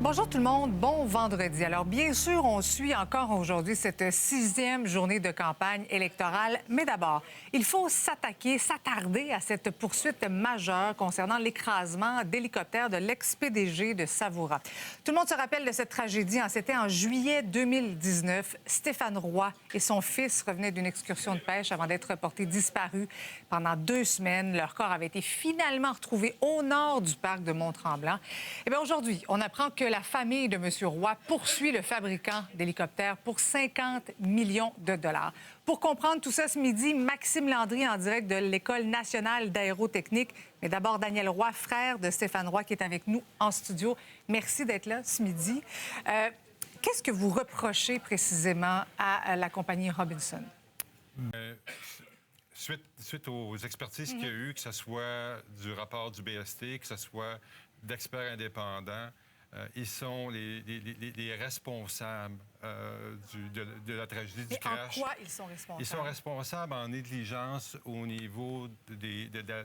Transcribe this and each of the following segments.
Bonjour tout le monde, bon vendredi. Alors bien sûr, on suit encore aujourd'hui cette 6e journée de campagne électorale, mais d'abord, il faut s'attarder à cette poursuite majeure concernant l'écrasement d'hélicoptère de l'ex-PDG de Savoura. Tout le monde se rappelle de cette tragédie, c'était en juillet 2019. Stéphane Roy et son fils revenaient d'une excursion de pêche avant d'être reportés disparus pendant 2 semaines. Leur corps avait été finalement retrouvé au nord du parc de Mont-Tremblant. Eh bien aujourd'hui, on apprend que la famille de M. Roy poursuit le fabricant d'hélicoptères pour 50 millions de dollars. Pour comprendre tout ça ce midi, Maxime Landry en direct de l'École nationale d'aérotechnique. Mais d'abord, Daniel Roy, frère de Stéphane Roy, qui est avec nous en studio. Merci d'être là ce midi. Qu'est-ce que vous reprochez précisément à la compagnie Robinson? Suite aux expertises qu'il y a eu, que ce soit du rapport du BST, que ce soit d'experts indépendants, ils sont les responsables de la tragédie du crash. En quoi ils sont responsables? Ils sont responsables en négligence au niveau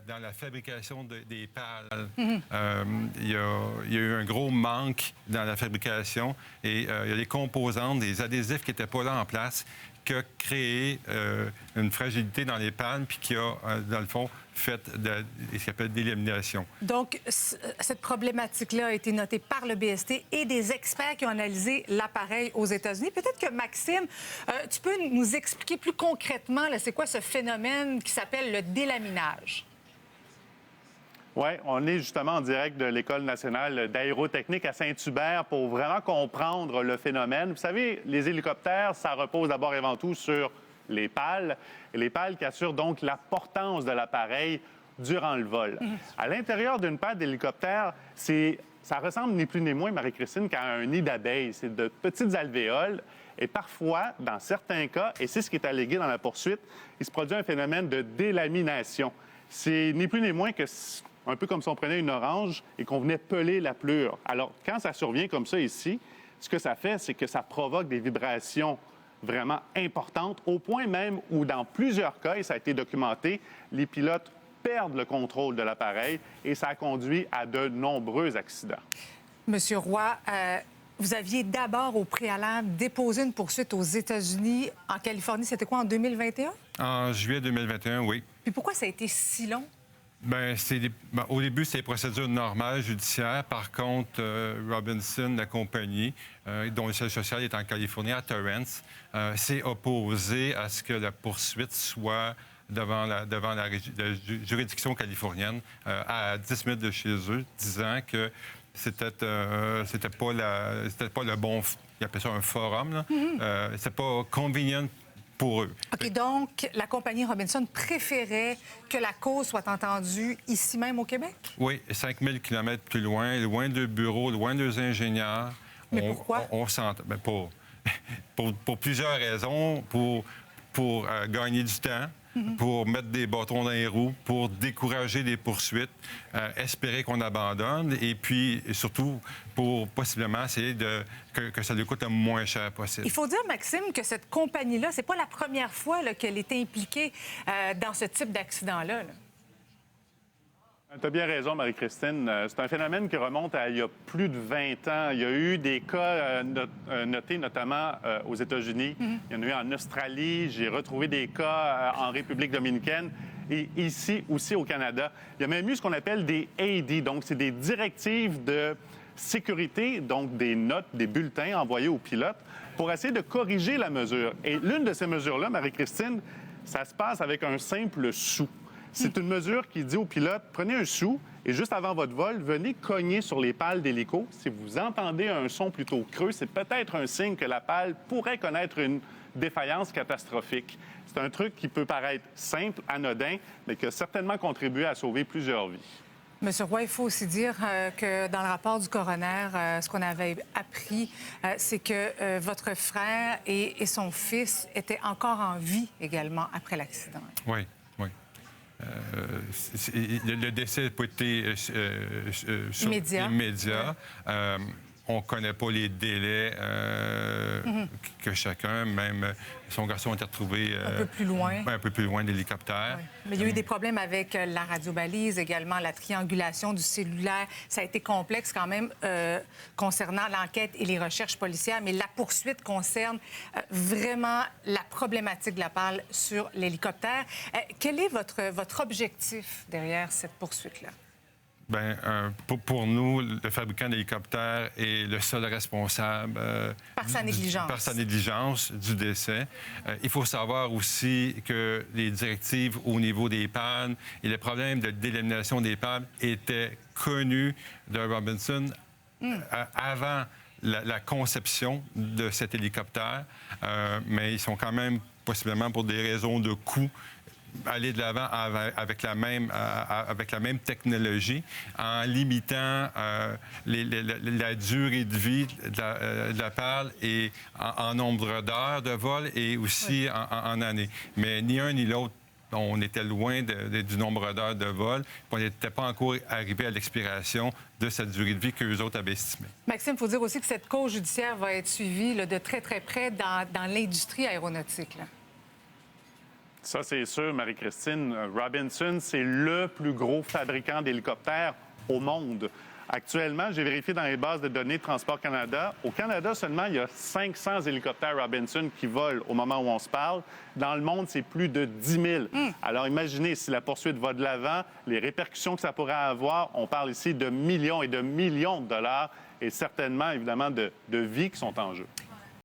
dans la fabrication des pales. Il y a eu un gros manque dans la fabrication et il y a des composantes, des adhésifs qui n'étaient pas là en place, qui a créé une fragilité dans les pales puis qui a, dans le fond, fait ce qu'on appelle d'élimination. Donc, cette problématique-là a été notée par le BST et des experts qui ont analysé l'appareil aux États-Unis. Peut-être que, Maxime, tu peux nous expliquer plus concrètement, c'est quoi ce phénomène qui s'appelle le délaminage? Oui, on est justement en direct de l'École nationale d'aérotechnique à Saint-Hubert pour vraiment comprendre le phénomène. Vous savez, les hélicoptères, ça repose d'abord et avant tout sur les pales, et les pales qui assurent donc la portance de l'appareil durant le vol. À l'intérieur d'une pale d'hélicoptère, ça ressemble ni plus ni moins, Marie-Christine, qu'à un nid d'abeilles. C'est de petites alvéoles. Et parfois, dans certains cas, et c'est ce qui est allégué dans la poursuite, il se produit un phénomène de délamination. C'est ni plus ni moins que un peu comme si on prenait une orange et qu'on venait peler la pleure. Alors, quand ça survient comme ça ici, ce que ça fait, c'est que ça provoque des vibrations vraiment importantes, au point même où, dans plusieurs cas, et ça a été documenté, les pilotes perdent le contrôle de l'appareil et ça a conduit à de nombreux accidents. Monsieur Roy, vous aviez d'abord, au préalable, déposé une poursuite aux États-Unis. En Californie, c'était quoi, en 2021? En juillet 2021, oui. Puis pourquoi ça a été si long? Au début, c'est des procédures normales judiciaires. Par contre, Robinson, la compagnie, dont le siège social est en Californie, à Torrance, s'est opposé à ce que la poursuite soit devant la juridiction californienne à 10 minutes de chez eux, disant que c'était pas le bon... Ils appellent ça un forum, là. C'était pas convenient pour eux. OK, donc la compagnie Robinson préférait que la cause soit entendue ici même au Québec? Oui, 5000 km plus loin, loin de bureaux, loin de ingénieurs. Mais pourquoi? On s'entend. Pour plusieurs raisons. Pour gagner du temps, pour mettre des bâtons dans les roues, pour décourager les poursuites, espérer qu'on abandonne, et puis surtout pour possiblement essayer que ça lui coûte le moins cher possible. Il faut dire, Maxime, que cette compagnie-là, c'est pas la première fois qu'elle était impliquée dans ce type d'accident-là. Tu as bien raison, Marie-Christine. C'est un phénomène qui remonte à il y a plus de 20 ans. Il y a eu des cas notés notamment aux États-Unis. Il y en a eu en Australie. J'ai retrouvé des cas en République dominicaine et ici aussi au Canada. Il y a même eu ce qu'on appelle des AD. Donc, c'est des directives de sécurité, donc des notes, des bulletins envoyés aux pilotes pour essayer de corriger la mesure. Et l'une de ces mesures-là, Marie-Christine, ça se passe avec un simple sou. C'est une mesure qui dit aux pilotes, prenez un sou et juste avant votre vol, venez cogner sur les pales d'hélico. Si vous entendez un son plutôt creux, c'est peut-être un signe que la pale pourrait connaître une défaillance catastrophique. C'est un truc qui peut paraître simple, anodin, mais qui a certainement contribué à sauver plusieurs vies. Monsieur Roy, il faut aussi dire que dans le rapport du coroner, ce qu'on avait appris, c'est que votre frère et son fils étaient encore en vie également après l'accident. Oui. Le décès n'a pas été immédiat. immédiat. on ne connaît pas les délais que chacun, même son garçon a été retrouvé un peu plus loin. Un peu plus loin de l'hélicoptère. Oui. Mais il y a eu des problèmes avec la radiobalise, également la triangulation du cellulaire. Ça a été complexe quand même concernant l'enquête et les recherches policières, mais la poursuite concerne vraiment la problématique de la pale sur l'hélicoptère. Quel est votre objectif derrière cette poursuite-là? Bien, pour nous, le fabricant d'hélicoptères est le seul responsable par sa négligence. Par sa négligence du décès. Il faut savoir aussi que les directives au niveau des pannes et les problèmes de d'élimination des pannes étaient connus de Robinson avant la conception de cet hélicoptère, mais ils sont quand même, possiblement pour des raisons de coût, aller de l'avant avec la même technologie en limitant la durée de vie de la pale et en nombre d'heures de vol et aussi en années. Mais ni un ni l'autre, on était loin du nombre d'heures de vol. On n'était pas encore arrivé à l'expiration de cette durée de vie qu'eux autres avaient estimée. Maxime, il faut dire aussi que cette cause judiciaire va être suivie là, de très, très près dans l'industrie aéronautique. Là. Ça, c'est sûr, Marie-Christine. Robinson, c'est le plus gros fabricant d'hélicoptères au monde. Actuellement, j'ai vérifié dans les bases de données de Transport Canada. Au Canada seulement, il y a 500 hélicoptères Robinson qui volent au moment où on se parle. Dans le monde, c'est plus de 10 000. Alors imaginez, si la poursuite va de l'avant, les répercussions que ça pourrait avoir, on parle ici de millions et de millions de dollars et certainement, évidemment, de vies qui sont en jeu.